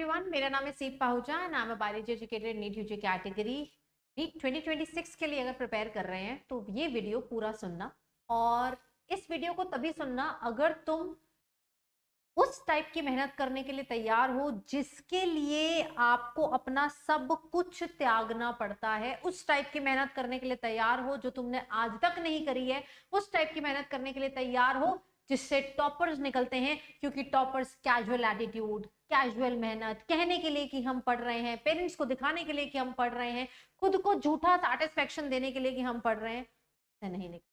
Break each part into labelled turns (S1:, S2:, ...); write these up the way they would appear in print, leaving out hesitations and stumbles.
S1: Everyone, मेरा नाम है Seep Pahuja and I am a biology educated NEET UG category. NEET 2026 के लिए अगर प्रिपेयर कर रहे हैं तो ये वीडियो पूरा सुनना, और इस वीडियो को तभी सुनना अगर तुम उस टाइप की मेहनत करने के लिए तैयार हो जिसके लिए आपको अपना सब कुछ त्यागना पड़ता है। उस टाइप की मेहनत करने के लिए तैयार हो जो तुमने आज तक नहीं करी है। उस टाइप की मेहनत करने के लिए तैयार हो जिससे टॉपर्स निकलते हैं, क्योंकि टॉपर्स कैजुअल एटीट्यूड, कैजुअल मेहनत, कहने के लिए कि हम पढ़ रहे हैं, पेरेंट्स को दिखाने के लिए कि हम पढ़ रहे हैं, खुद को झूठा सेटिस्फेक्शन देने के लिए कि हम पढ़ रहे हैं, नहीं निकल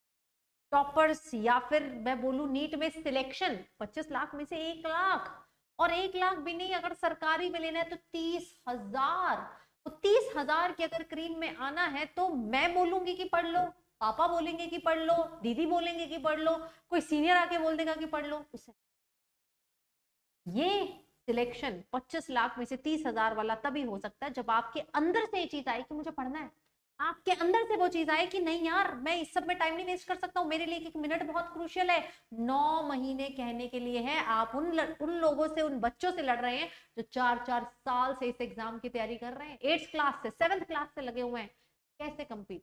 S1: टॉपर्स। या फिर मैं बोलूं नीट में सिलेक्शन 25 लाख में से 1 लाख, और 1 लाख भी नहीं, अगर सरकारी में लेना है तो 30,000। तो 30,000 के अगर क्रीम में आना है तो मैं बोलूंगी कि पढ़ लो, पापा बोलेंगे कि पढ़ लो, दीदी बोलेंगे कि पढ़ लो, कोई सीनियर आके बोल देगा कि पढ़ लो। ये सिलेक्शन 25 लाख में से 30,000 वाला तभी हो सकता है जब आपके अंदर से ये चीज आए कि मुझे पढ़ना है। आपके अंदर से वो चीज आए कि नहीं यार, मैं इस सब में टाइम नहीं वेस्ट कर सकता हूँ, मेरे लिए 1 मिनट बहुत क्रूशियल है। 9 महीने कहने के लिए है। आप उन लोगों से, उन बच्चों से लड़ रहे हैं जो 4-4 साल से इस एग्जाम की तैयारी कर रहे हैं, 8th क्लास से 7th क्लास से लगे हुए हैं। कैसे कंपीट,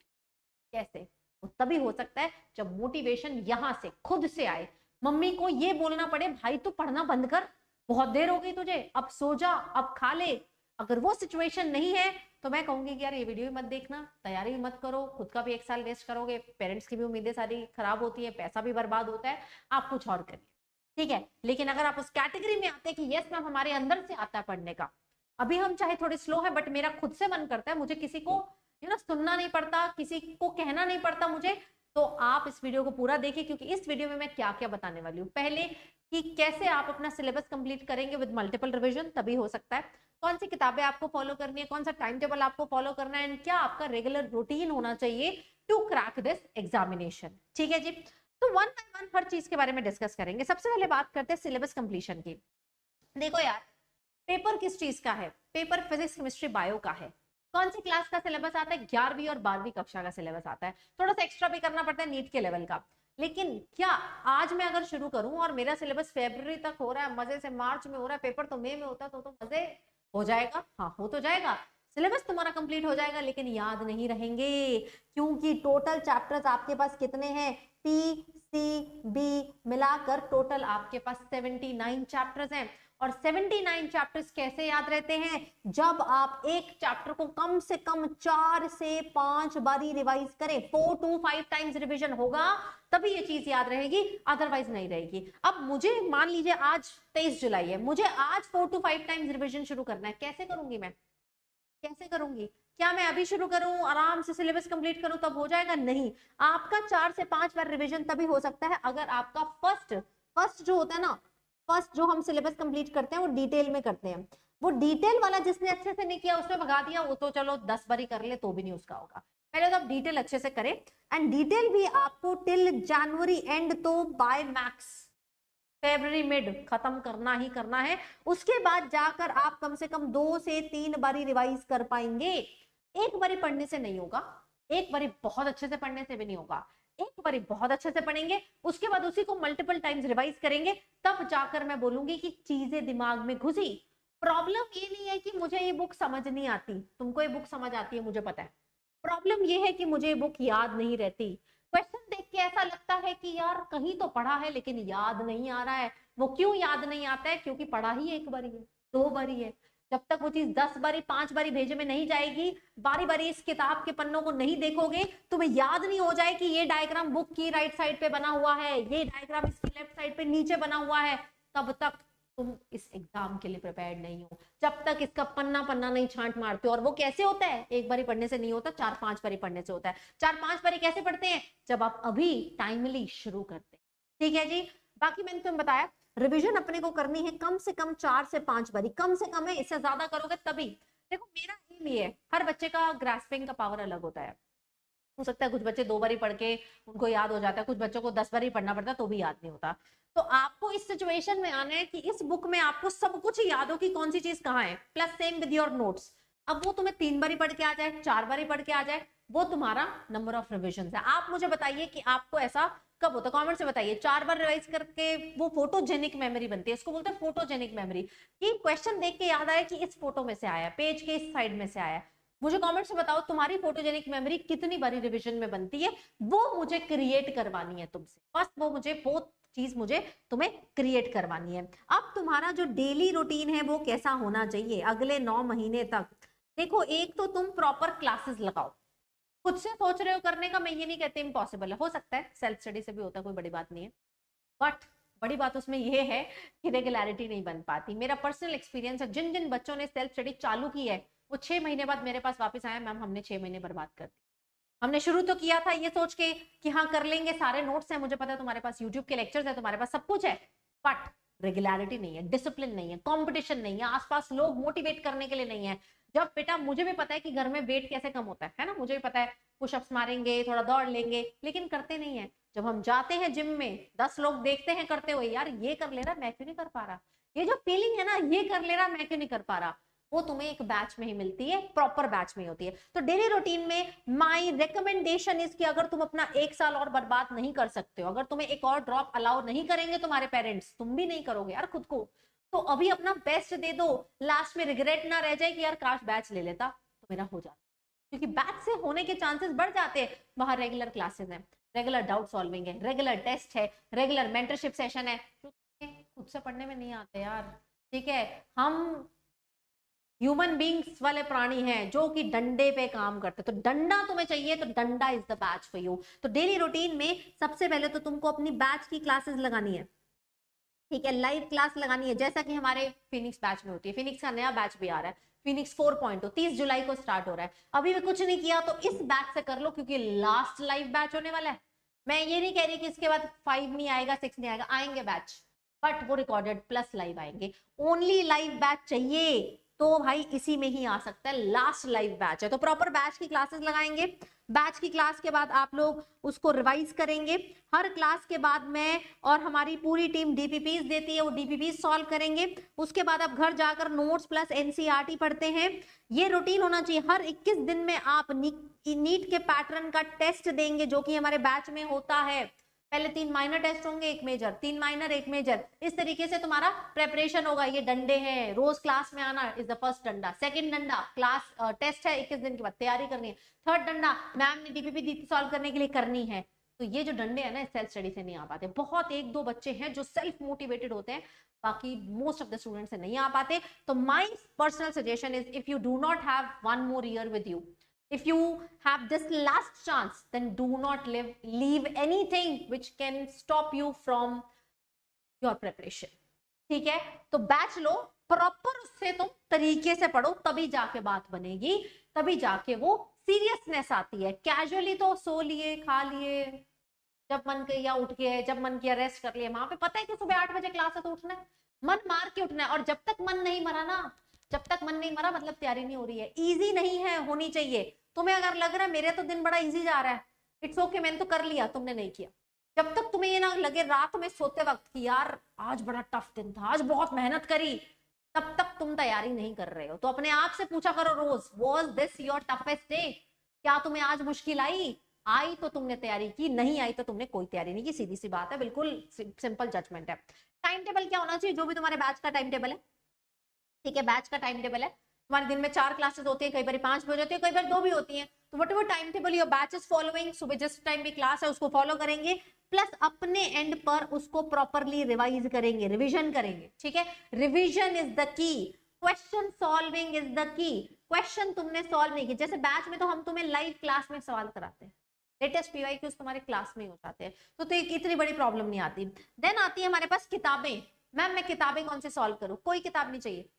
S1: कैसे? वो तभी हो सकता है जब मोटिवेशन यहां से खुद से आए। मम्मी को ये बोलना पड़े, भाई तू पढ़ना बंद कर, बहुत देर हो गई तुझे, अब सो जा, अब खा ले। अगर वो सिचुएशन नहीं है तो मैं कहूंगी कि यार ये वीडियो भी मत देखना, तैयारी भी मत करो, खुद का भी 1 साल वेस्ट करोगे, पेरेंट्स की भी उम्मीदें सारी खराब होती है, पैसा भी बर्बाद होता है, आप कुछ और करिए। ठीक है, लेकिन अगर आप उस कैटेगरी में आते हैं कि यस मैम हमारे अंदर से आता है पढ़ने का, अभी हम चाहे थोड़े स्लो है बट मेरा खुद से मन करता है, मुझे किसी को सुनना नहीं पड़ता, किसी को कहना नहीं पड़ता मुझे, तो आप इस वीडियो को पूरा देखिए, क्योंकि इस वीडियो में मैं क्या क्या बताने वाली हूँ। पहले कि कैसे आप अपना सिलेबस कंप्लीट करेंगे विद मल्टीपल रिवीजन, तभी हो सकता है। कौन सी किताबें आपको फॉलो करनी है, कौन सा टाइम टेबल आपको फॉलो करना है, एंड क्या आपका रेगुलर रूटीन होना चाहिए टू क्रैक दिस एग्जामिनेशन। ठीक है जी, तो वन बाय वन हर चीज के बारे में डिस्कस करेंगे। सबसे पहले बात करते हैं सिलेबस कंप्लीशन की। देखो यार, पेपर किस चीज का है? पेपर फिजिक्स, केमिस्ट्री, बायो का है। कौन सी क्लास का सिलेबस आता है? 11वीं और 12वीं कक्षा का सिलेबस आता है। थोड़ा सा एक्स्ट्रा भी करना पड़ता है नीट के लेवल का। लेकिन क्या आज मैं अगर शुरू करूं और मेरा सिलेबस फरवरी तक हो रहा है, मजे से मार्च में हो रहा है, पेपर तो मई में होता है, तो मजे हो जाएगा। हाँ, हो तो जाएगा, सिलेबस तुम्हारा कंप्लीट हो जाएगा, लेकिन याद नहीं रहेंगे, क्योंकि टोटल चैप्टर्स आपके पास कितने हैं? पी सी बी मिलाकर टोटल आपके पास 79 चैप्टर्स हैं। और 79 चैप्टर्स कैसे याद रहते हैं? जब आप एक चैप्टर को कम से कम 4 से 5 बारी रिवाइज करें, 4 to 5 टाइम्स रिवीजन होगा तभी ये चीज याद रहेगी, अदरवाइज नहीं रहेगी। अब मुझे मान लीजिए आज 23 जुलाई है, मुझे आज 4 to 5 टाइम्स रिवीजन शुरू करना है, कैसे करूंगी मैं? कैसे करूंगी? क्या मैं अभी शुरू करूं, आराम से सिलेबस कंप्लीट करूं तब हो जाएगा? नहीं, आपका 4 से 5 बार रिवीजन तभी हो सकता है अगर आपका फर्स्ट जो होता है ना, फर्स्ट जो हम सिलेबस कंप्लीट करते हैं वो डिटेल में करते हैं। वो डिटेल वाला जिसने अच्छे से नहीं किया उसमें भगा दिया, वो तो चलो 10 बारी कर ले तो भी नहीं उसका होगा। पहले तो आप डिटेल अच्छे से करें, एंड डिटेल भी आपको टिल जनवरी एंड तो बाय मैक्स फरवरी मिड खत्म करना ही करना है। उसके बाद जाकर आप कम से कम 2 से 3 बारी रिवाइज कर पाएंगे। एक बारी पढ़ने से नहीं होगा, एक बारी बहुत अच्छे से पढ़ने से भी नहीं होगा। एक बारी बहुत अच्छे से पढ़ेंगे, उसके बाद उसी को मल्टीपल टाइम्स रिवाइज करेंगे, तब जाकर मैं बोलूंगी कि चीजें दिमाग में घुसी। प्रॉब्लम ये नहीं है कि मुझे ये बुक समझ नहीं आती, तुमको ये बुक समझ आती है मुझे पता है। प्रॉब्लम ये है कि मुझे ये बुक याद नहीं रहती। क्वेश्चन देख के ऐसा लगता है कि यार कहीं तो पढ़ा है लेकिन याद नहीं आ रहा है। वो क्यों याद नहीं आता है? क्योंकि पढ़ा ही एक बारी है, 2 बारी है। जब तक वो चीज 10 बारी 5 बारी भेजे में नहीं जाएगी, बारी बारी इस किताब के पन्नों को नहीं देखोगे, तुम्हें याद नहीं हो जाए कि ये डायग्राम बुक की राइट साइड पे बना हुआ है, ये डायग्राम इसकी लेफ्ट साइड पे नीचे बना हुआ है, तब तक तुम इस एग्जाम के लिए प्रिपेयर्ड नहीं हो। जब तक इसका पन्ना पन्ना नहीं छांट मारते हो। और वो कैसे होता है? एक बारी पढ़ने से नहीं होता, 4-5 बारी पढ़ने से होता है। 4-5 बारी कैसे पढ़ते हैं? जब आप अभी टाइमली शुरू करते हैं। ठीक है जी, बाकी मैंने तुम्हें बताया रिवीजन अपने को करनी है कम से कम 4 से 5 बारी, कम से कम है, इससे ज्यादा करोगे तभी। देखो मेरा एम ये है, हर बच्चे का ग्रास्पिंग का पावर अलग होता है। हो सकता है कुछ बच्चे 2 बारी पढ़ के उनको याद हो जाता है, कुछ बच्चों को 10 बारी पढ़ना पड़ता है तो भी याद नहीं होता। तो आपको इस सिचुएशन में आना है कि इस बुक में आपको सब कुछ याद हो कि कौन सी चीज कहाँ है, plus same with your notes. अब वो तुम्हें 3 बारी पढ़ के आ जाए, 4 बारी पढ़ के आ जाए, वो तुम्हारा नंबर ऑफ रिविजन है। आप मुझे बताइए कि आपको ऐसा कब होता है, कमेंट से बताइए। 4 बार रिवाइज करके वो फोटोजेनिक मेमोरी बनती है, इसको बोलते हैं फोटोजेनिक मेमोरी, कि क्वेश्चन देख के याद आया कि इस फोटो में से आया, पेज के इस साइड में से आया। मुझे कमेंट से बताओ तुम्हारी फोटोजेनिक मेमोरी कितनी बारी रिवीजन में बनती है, वो मुझे क्रिएट करवानी है तुमसे। बस वो मुझे वो चीज मुझे तुम्हें क्रिएट करवानी है। अब तुम्हारा जो डेली रूटीन है वो कैसा होना चाहिए अगले 9 महीने तक। देखो, एक तो तुम प्रॉपर क्लासेस लगाओ। खुद से सोच रहे हो करने का, मैं ये नहीं कहती इम्पॉसिबल है, हो सकता है सेल्फ स्टडी से भी होता है, कोई बड़ी बात नहीं है, बट बड़ी बात उसमें ये है कि रेगुलरिटी नहीं बन पाती। मेरा पर्सनल एक्सपीरियंस है, जिन जिन बच्चों ने सेल्फ स्टडी चालू की है वो 6 महीने बाद मेरे पास वापस आया, मैम हमने 6 महीने बर्बाद कर दी। हमने शुरू तो किया था ये सोच के कि हाँ कर लेंगे, सारे नोट्स हैं, मुझे पता है तुम्हारे पास यूट्यूब के लेक्चर्स है, तुम्हारे पास सब कुछ है, बट रेगुलरिटी नहीं है, डिसिप्लिन नहीं है, कंपटीशन नहीं है, आसपास लोग मोटिवेट करने के लिए नहीं है। जब बेटा मुझे भी पता है कि घर में वेट कैसे कम होता है ना, मुझे भी पता है, पुशअप्स मारेंगे, थोड़ा दौड़ लेंगे, लेकिन करते नहीं है। जब हम जाते हैं जिम में 10 लोग देखते हैं करते हुए, यार ये कर ले रहा मैं क्यों नहीं कर पा रहा, ये जो फीलिंग है ना ये कर ले रहा मैं क्यों नहीं कर पा रहा, वो तुम्हें एक बैच में ही मिलती है, प्रॉपर बैच में होती है। तो डेली रूटीन में माय रिकमेंडेशन इज कि अगर तुम अपना 1 साल और बर्बाद नहीं कर सकते हो, अगर तुम्हें एक और ड्रॉप अलाउ नहीं करेंगे तुम्हारे पेरेंट्स, तुम भी नहीं करोगे यार खुद को, तो अभी अपना बेस्ट दे दो, लास्ट में रिग्रेट ना रह जाए कि यार काश बैच ले लेता तो मेरा हो जाता, क्योंकि बैच से होने के चांसेस बढ़ जाते हैं। वहां रेगुलर क्लासेस हैं, रेगुलर डाउट सॉल्विंग है, रेगुलर टेस्ट है, रेगुलर मेंटरशिप सेशन है, खुद से पढ़ने में नहीं आते यार। ठीक है, हम ह्यूमन बींग्स वाले प्राणी हैं जो कि डंडे पे काम करते, तो डंडा तुम्हें चाहिए तो डंडा is the batch for you. तो डेली रूटीन में सबसे पहले तो तुमको अपनी बैच की क्लासेस लगानी है, ठीक है, लाइव क्लास लगानी है, जैसा कि हमारे फिनिक्स बैच में होती है। फिनिक्स का नया बैच भी आ रहा है, फिनिक्स 4.0 30 जुलाई को स्टार्ट हो रहा है। अभी भी कुछ नहीं किया तो इस बैच से कर लो, क्योंकि लास्ट लाइव बैच होने वाला है। मैं ये नहीं कह रही कि इसके बाद 5 नहीं आएगा, 6 नहीं आएगा, आएंगे बैच, बट वो रिकॉर्डेड प्लस लाइव आएंगे। ओनली लाइव बैच चाहिए तो भाई इसी में ही आ सकता है, लास्ट लाइव बैच है। तो प्रॉपर बैच की क्लासेस लगाएंगे, बैच की क्लास के बाद आप लोग उसको रिवाइज करेंगे। हर क्लास के बाद मैं और हमारी पूरी टीम डीपीपीस देती है, वो डीपीपीस सॉल्व करेंगे। उसके बाद आप घर जाकर नोट्स प्लस एनसीईआरटी पढ़ते हैं। ये रूटीन होना चाहिए। हर 21 दिन में आप नीट के पैटर्न का टेस्ट देंगे, जो कि हमारे बैच में होता है। पहले 3 माइनर टेस्ट होंगे, 1 मेजर, 3 माइनर 1 मेजर, इस तरीके से तुम्हारा प्रेपरेशन होगा। ये डंडे हैं, रोज क्लास में आना इज द फर्स्ट डंडा, सेकंड डंडा क्लास टेस्ट है 21 दिन के बाद तैयारी करनी है, थर्ड डंडा मैम ने डीपीपी दी सॉल्व करने के लिए करनी है। तो ये जो डंडे हैं ना सेल्फ स्टडी से नहीं आ पाते, बहुत 1-2 बच्चे हैं जो सेल्फ मोटिवेटेड होते हैं, बाकी मोस्ट ऑफ द स्टूडेंट्स से नहीं आ पाते। तो my personal suggestion is if you do not have 1 more year with you, if you have this last chance, then do not leave anything which can stop you from your preparation. ठीक है, तो batch लो proper, उससे तुम तरीके से पढ़ो, तभी जाके बात बनेगी, तभी जाके वो सीरियसनेस आती है। कैजुअली तो सो लिए, खा लिए, जब मन किया उठ गए, जब मन किया रेस्ट कर लिए। वहां पे पता है कि सुबह 8 बजे क्लास है तो उठना है, मन मार के उठना है, और जब तक मन नहीं मरा ना, जब तक मन नहीं मरा मतलब तैयारी नहीं हो रही है, इजी नहीं है, होनी चाहिए। तुम्हें अगर लग रहा है मेरे तो दिन बड़ा इजी जा रहा है, इट्स ओके, मैंने तो कर लिया, तुमने नहीं किया। जब तक तुम्हें ये ना लगे रात में सोते वक्त कि यार आज बड़ा टफ दिन था, आज बहुत मेहनत करी, तब तक तुम तैयारी नहीं कर रहे हो। तो अपने आप से पूछा करो रोज, was this your toughest day? क्या तुम्हें आज मुश्किल आई? आई तो तुमने तैयारी की, नहीं आई तो तुमने कोई तैयारी नहीं की, सीधी सी बात है, बिल्कुल सिंपल जजमेंट है। टाइम टेबल क्या होना चाहिए? जो भी तुम्हारे बैच का टाइम टेबल है, ठीक है, बैच का टाइम टेबल है, तुम्हारे दिन में 4 क्लासेस होती है, कई बार 5 बजे होती है, कई बार 2 भी होती है, तो what ever time table your batch is following, सुबह जिस टाइम भी क्लास है उसको फॉलो करेंगे, प्लस अपने एंड पर उसको प्रॉपरली रिवाइज करेंगे, रिविजन करेंगे। ठीक है, revision is the key, question solving is the key. Question तुमने सॉल्व नहीं किया, जैसे बैच में तो हम तुम्हें लाइव क्लास में सवाल कराते हैं, लेटेस्ट पीवाईक्यूज तुम्हारे क्लास में हो जाते हैं, तो इतनी बड़ी प्रॉब्लम नहीं आती। देन आती है हमारे पास किताबें। मैम मैं किताबें कौन सी सॉल्व करूं? कोई किताब नहीं चाहिए,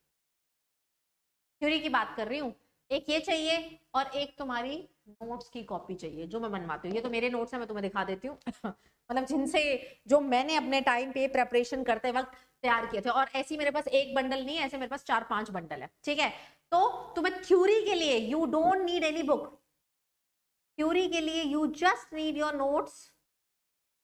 S1: थ्योरी की बात कर रही हूँ। एक ये चाहिए और एक तुम्हारी नोट्स की कॉपी चाहिए जो मैं बनवाती हूँ। ये तो मेरे नोट्स हैं, मैं तुम्हें दिखा देती हूँ मतलब जिनसे जो मैंने अपने टाइम पे प्रेपरेशन करते वक्त तैयार किए थे। और ऐसी मेरे पास एक बंडल नहीं है, ऐसे मेरे पास 4-5 बंडल है। ठीक है, तो तुम्हें थ्योरी के लिए you don't need any book, theory के लिए you just need your notes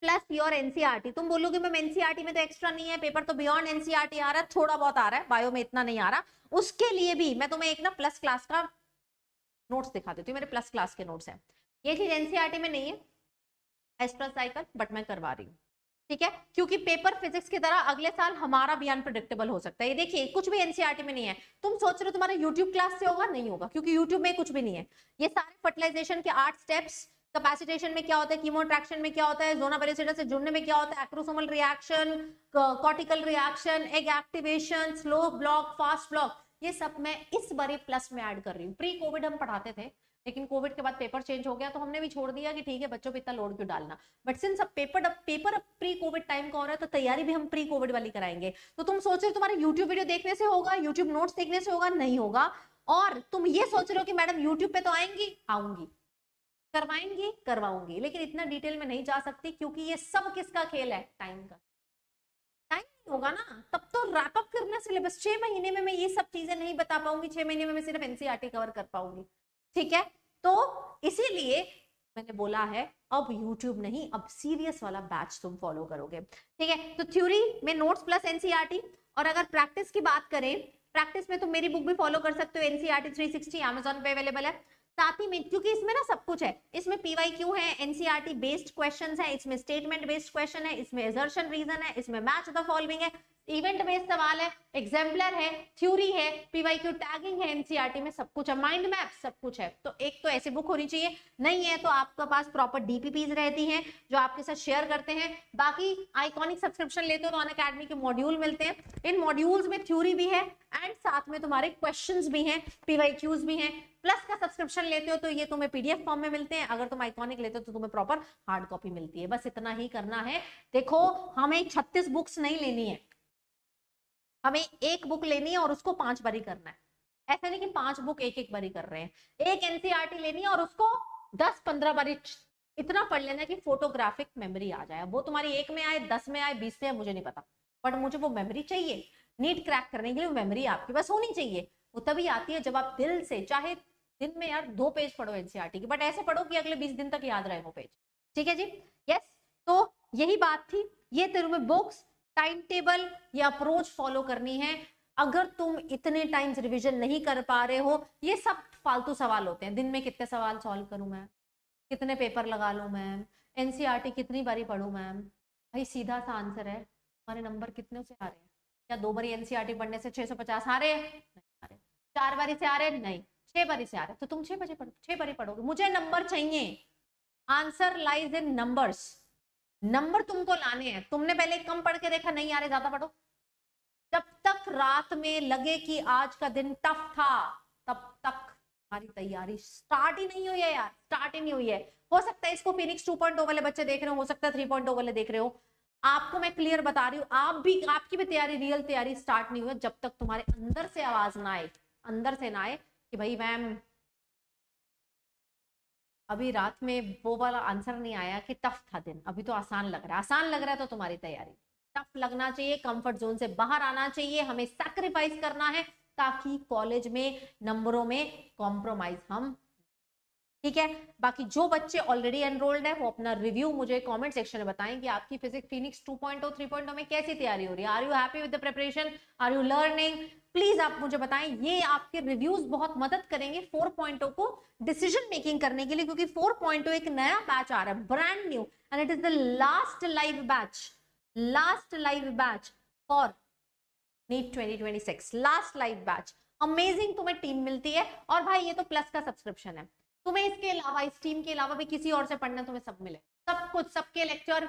S1: plus your NCERT. तुम बोलोगे मैम एनसीईआरटी में तो एक्स्ट्रा नहीं है, पेपर तो बियॉन्ड एनसीईआरटी आ रहा है, थोड़ा बहुत आ रहा है, बायो में इतना नहीं आ रहा। उसके लिए भी मैं तुम्हें एक ना प्लस क्लास का नोट्स दिखा देती हूँ, मेरे प्लस क्लास के नोट्स हैं। ये चीज एनसीईआरटी में नहीं है एस्ट्रा साइकिल, बट मैं करवा रही हूँ, ठीक है, क्योंकि पेपर फिजिक्स की तरह अगले साल हमारा भी अनप्रेडिक्टेबल हो सकता है। ये देखिए कुछ भी एनसीईआरटी में नहीं है। तुम सोच रहे हो तुम्हारा यूट्यूब क्लास से होगा, नहीं होगा, क्योंकि यूट्यूब में कुछ भी नहीं है। ये सारे फर्टिलाइजेशन के 8 स्टेप्स, कैपेसिटेशन में क्या होता है, कीमो अट्रैक्शन में क्या होता है, जोना पेरिसिटा से जुड़ने में क्या होता है, acrosomal reaction, cortical reaction, egg activation, slow block, fast block, ये सब मैं इस बार प्लस में ऐड कर रही हूँ। प्री कोविड हम पढ़ाते थे, लेकिन कोविड के बाद पेपर चेंज हो गया तो हमने भी छोड़ दिया कि ठीक है बच्चों पे इतना लोड क्यों डालना। बट सिंस अब पेपर अब प्री कोविड टाइम का हो रहा है, तो तैयारी भी हम प्री कोविड वाली कराएंगे। तो तुम सोच रहे हो तुम्हारे यूट्यूब वीडियो देखने से होगा, यूट्यूब नोट्स देखने से होगा, नहीं होगा। और तुम ये सोच रहे हो कि मैडम यूट्यूब पे तो आएंगी, आऊंगी, करवाएंगी, करवाऊंगी, लेकिन इतना डिटेल में नहीं जा सकती, क्योंकि ये सब किसका खेल है, टाइम का। टाइम नहीं होगा ना, तब तो रैप अप करना सिलेबस। 6 महीने में मैं ये सब चीजें नहीं बता पाऊंगी, 6 महीने में मैं सिर्फ एनसीईआरटी कवर कर पाऊंगी, ठीक है। तो इसीलिए मैंने बोला है अब यूट्यूब नहीं, अब सीरियस वाला बैच तुम फॉलो करोगे, ठीक है। तो थ्योरी में नोट्स प्लस एनसीईआरटी, और अगर प्रैक्टिस की बात करें, प्रैक्टिस में तुम मेरी बुक भी फॉलो कर सकते हो, एनसीईआरटी 360 अमेजॉन पे अवेलेबल है। साथ ही में क्योंकि इसमें ना सब कुछ है, इसमें पीवाईक्यू है, एनसीईआरटी बेस्ड क्वेश्चंस है, इसमें स्टेटमेंट बेस्ड क्वेश्चन है, इसमें असर्शन रीजन है, इसमें मैच द फॉलोइंग है, इवेंट बेस्ड सवाल है, एग्जाम्पलर है, थ्योरी है, पीवाईक्यू टैगिंग है, एनसीईआरटी में सब कुछ है, माइंड मैप सब कुछ है। तो एक तो ऐसी बुक होनी चाहिए, नहीं है तो आपके पास प्रॉपर डीपीपीज रहती हैं जो आपके साथ शेयर करते हैं। बाकी आइकॉनिक सब्सक्रिप्शन लेते हो तो अनअकैडमी के मॉड्यूल मिलते हैं, इन मॉड्यूल्स में थ्योरी भी है एंड साथ में तुम्हारे क्वेश्चंस भी हैं, पीवाईक्यूज भी हैं। प्लस का सब्सक्रिप्शन लेते हो तो ये तुम्हें पीडीएफ फॉर्म में मिलते हैं, अगर तुम आइकॉनिक लेते हो तो तुम्हें प्रॉपर हार्ड कॉपी मिलती है। बस इतना ही करना है। देखो हमें 36 बुक्स नहीं लेनी है, हमें एक बुक लेनी है और उसको 5 बारी करना है। ऐसा नहीं कि 5 बुक एक बारी कर रहे हैं। एक एनसीईआरटी लेनी है और उसको 10-15 बारी इतना पढ़ लेना कि फोटोग्राफिक मेमोरी आ जाए। वो तुम्हारी 1 में आए, 10 में आए, 20 में आए, मुझे नहीं पता, बट मुझे वो मेमोरी चाहिए। नीट क्रैक करने के लिए मेमोरी आपके पास होनी चाहिए। वो तभी आती है जब आप दिल से, चाहे दिन में यार 2 पेज पढ़ो एनसीईआरटी की, बट ऐसे पढ़ो कि अगले 20 दिन तक याद रहे वो पेज, ठीक है जी। यस, तो यही बात थी। ये तुम्हें बुक्स, टाइम टेबल या अप्रोच फॉलो करनी है। अगर तुम इतने टाइम्स रिवीजन नहीं कर पा रहे हो, ये सब फालतू सवाल होते हैं, दिन में कितने सवाल सॉल्व करूं मैं, कितने पेपर लगा लूं मैम, एनसीईआरटी कितनी बारी पढ़ूं मैम। भाई सीधा सा आंसर है, हमारे नंबर कितने से आ रहे हैं? क्या 2 बारी एनसीईआरटी पढ़ने से 650 आ रहे हैं? नहीं आ रहे। 4 बारी से आ रहे हैं? नहीं, 6 बारी से आ रहे हैं। तो तुम 6 बजे पढ़ो, 6 बारी पढ़ोगे। मुझे नंबर चाहिए, answer lies in numbers. Number तुमको लाने हैं। तुमने पहले कम पढ़ के देखा, नहीं आ रहे, ज्यादा पढ़ो। जब तक रात में लगे कि आज का दिन टफ था, तब तक हमारी तैयारी स्टार्ट ही नहीं हुई है यार, स्टार्ट ही नहीं हुई है। हो सकता है इसको फिनिक्स 2.0 वाले बच्चे देख रहे हो सकता है 3.0 वाले देख रहे हो। आपको मैं क्लियर बता रही हूँ, आपकी भी तैयारी, रियल तैयारी स्टार्ट नहीं हुई जब तक तुम्हारे अंदर से आवाज ना आए, अंदर से ना आए कि भाई मैम अभी रात में वो वाला आंसर नहीं आया कि टफ था दिन, अभी तो आसान लग रहा है। आसान लग रहा है तो तुम्हारी तैयारी टफ लगना चाहिए, कंफर्ट जोन से बाहर आना चाहिए, हमें सैक्रिफाइस करना है ताकि कॉलेज में नंबरों में कॉम्प्रोमाइज हम, ठीक है। बाकी जो बच्चे ऑलरेडी एनरोल्ड है वो अपना रिव्यू मुझे कमेंट सेक्शन में बताएं कि आपकी फिजिक्स फिनिक्स 2.0 3.0 में कैसी तैयारी हो रही है। Are you happy with the preparation, are you learning, please आप मुझे बताएं। ये आपके रिव्यूज बहुत मदद करेंगे 4.0 को डिसीजन मेकिंग करने के लिए, क्योंकि 4.0 एक नया बैच आ रहा है, brand new, and it is the last live batch for NEET 2026, last live batch. Amazing तुम्हें टीम मिलती है, और भाई ये तो प्लस का सब्सक्रिप्शन है। तुम्हें इसके अलावा, इस टीम के अलावा भी किसी और से पढ़ना, तुम्हें सब मिले, सब कुछ, सबके लेक्चर,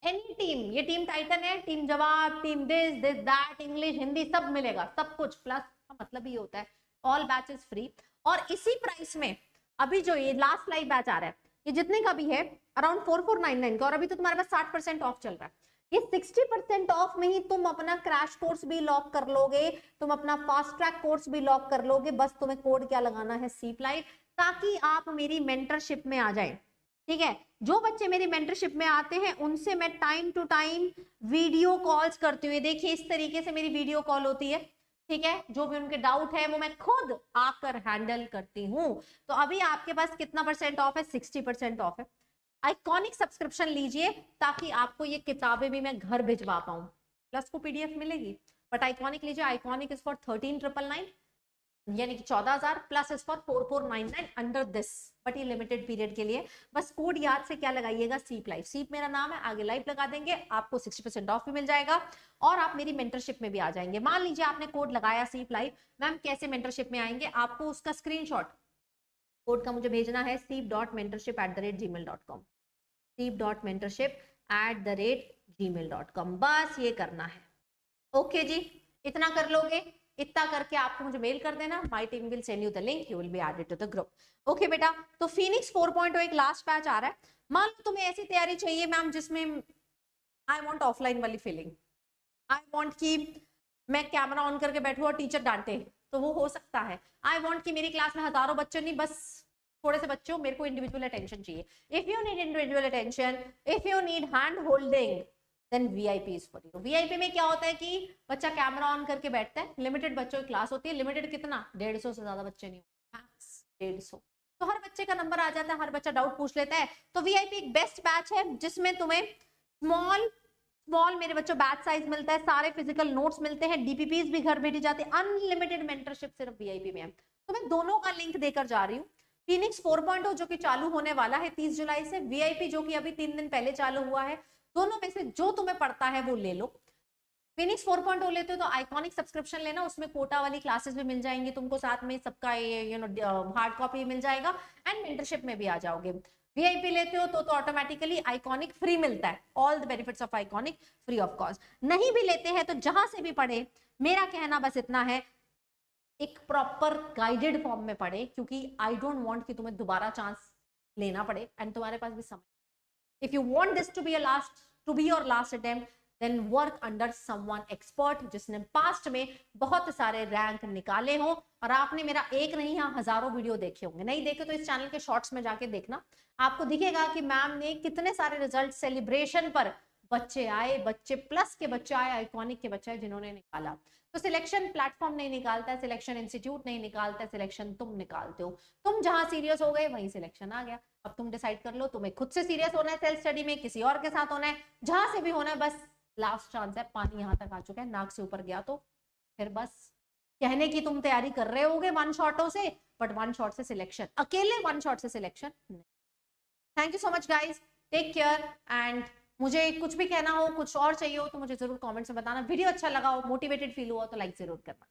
S1: एनी टीम, ये टीम टाइटन है, टीम जवाब, team this that, English Hindi सब मिलेगा, सब कुछ। प्लस का मतलब ही होता है ऑल बैचेस फ्री, और इसी प्राइस में अभी जो ये लास्ट लाइव बैच आ रहा है, ये जितने का भी है अराउंड 4499 का, और अभी तो तुम्हारे पास 60% ऑफ चल रहा है। ये 60% ऑफ में ही तुम अपना क्रैश कोर्स भी लॉक कर लोगे, तुम अपना फास्ट ट्रैक कोर्स भी लॉक कर लोगे। बस तुम्हें कोड क्या लगाना है, सीफ्लाइट, ताकि आप मेरी मेंटरशिप में आ जाए, ठीक है। जो बच्चे मेरी मेंटरशिप में आते हैं उनसे मैं time to time video calls करती हूँ। देखिए इस तरीके से मेरी वीडियो कॉल होती है, ठीक है। जो भी उनके डाउट है वो मैं खुद आकर हैंडल करती हूँ। तो अभी आपके पास कितना परसेंट ऑफ है? 60% ऑफ है। आइकॉनिक सब्सक्रिप्शन लीजिए ताकि आपको ये किताबें भी मैं घर भिजवा पाऊं। प्लस को पीडीएफ मिलेगी, बट आइकॉनिक लीजिए। आइकॉनिक इज फॉर 13,999, यानी कि 14,000 plus is for 4499 under this, but ये लिमिटेड पीरियड के लिए। बस कोड याद से क्या लगाइएगा, सीप लाइव, सीप मेरा नाम है, आगे लाइव लगा देंगे, आपको 60% ऑफ भी मिल जाएगा और आप मेरी मेंटरशिप में भी आ जाएंगे। मान लीजिए आपने कोड लगाया सीप लाइव, मैम कैसे मेंटरशिप में आएंगे, आपको उसका स्क्रीनशॉट कोड का मुझे भेजना है seep.mentorship@gmail.com, seep.mentorship@gmail.com, बस ये करना है। ओके जी, इतना कर लोगे, इतना करके आपको मुझे मेल कर देना, my team will send you the link, you will be added to the group. Okay बेटा, तो फिनिक्स 4.0 एक लास्ट बैच आ रहा है। मान लो तुम्हें ऐसी तैयारी चाहिए मैम जिसमें आई वांट ऑफलाइन वाली फीलिंग, आई वांट कि मैं कैमरा ऑन करके बैठूं और टीचर डांटे, तो वो हो सकता है। आई वांट कि मेरी क्लास में हजारों बच्चे नहीं, बस थोड़े से बच्चों, मेरे को इंडिविजुअल अटेंशन चाहिए। If you need individual attention, if you need hand holding, then VIP is for you. VIP में क्या होता है कि बच्चा कैमरा ऑन करके बैठता है, लिमिटेड बच्चों की क्लास होती है, लिमिटेड कितना, 150 से ज्यादा बच्चे नहीं होते, मैक्स 150, तो हर बच्चे का नंबर आ जाता है, हर बच्चा डाउट पूछ लेता है। तो वीआईपी एक बेस्ट बैच है जिसमें तुम्हें स्मॉल मेरे बच्चों बैच साइज मिलता है, सारे फिजिकल नोट्स मिलते हैं, डीपीपीज भी घर भेजी जाती है, अनलिमिटेड मेंटरशिप सिर्फ वीआईपी में है। तो मैं दोनों का लिंक देकर जा रही हूँ। फिनिक्स 4.0 जो कि चालू होने वाला है 30 जुलाई से, वीआईपी जो कि अभी 3 दिन पहले चालू हुआ है, दोनों में से जो तुम्हें पड़ता है वो ले लो। फिनिक्स 4.0 लेते हो तो आइकॉनिक सब्सक्रिप्शन लेना, उसमें कोटा वाली क्लासेस भी मिल जाएंगी तुमको, साथ में सबका हार्ड कॉपी मिल जाएगा एंड मेंटरशिप में भी आ जाओगे। वीआईपी लेते हो तो ऑटोमेटिकली आइकॉनिक फ्री मिलता है, all the benefits of iconic free of cost. नहीं भी लेते हैं तो जहां से भी पढ़े, मेरा कहना बस इतना है, एक प्रॉपर गाइडेड फॉर्म में पढ़े, क्योंकि आई डोंट वांट कि तुम्हें दोबारा चांस लेना पड़े एंड तुम्हारे पास भी समय। If you want this to be your last attempt, then work under someone expert जिसने पास्ट में बहुत सारे रैंक निकाले हो, और आपने मेरा एक नहीं यहाँ हजारों वीडियो देखे होंगे। नहीं देखे तो इस चैनल के शॉर्ट्स में जाके देखना, आपको दिखेगा कि मैम ने कितने सारे रिजल्ट सेलिब्रेशन पर बच्चे आए, बच्चे प्लस के बच्चे आए, आइकॉनिक के बच्चे आए जिन्होंने निकाला। तो सिलेक्शन प्लेटफॉर्म नहीं निकालता है, सिलेक्शन इंस्टीट्यूट नहीं निकालता है, सिलेक्शन तुम निकालते हो। तुम जहां सीरियस हो गए वहीं सिलेक्शन आ गया। अब तुम डिसाइड कर लो, तुम्हें खुद से सीरियस होना है सेल्फ स्टडी में, किसी और के साथ होना है, जहां से भी होना है, बस लास्ट चांस है। पानी यहां तक आ चुका है, नाक से ऊपर गया तो फिर बस कहने की तुम तैयारी कर रहे होगे वन शॉटों से, बट वन शॉट से सिलेक्शन, अकेले वन शॉट से सिलेक्शन नहीं। Thank you so much guys, take care, and मुझे कुछ भी कहना हो, कुछ और चाहिए हो तो मुझे जरूर कमेंट्स में बताना। वीडियो अच्छा लगा हो, मोटिवेटेड फील हुआ तो लाइक जरूर करना।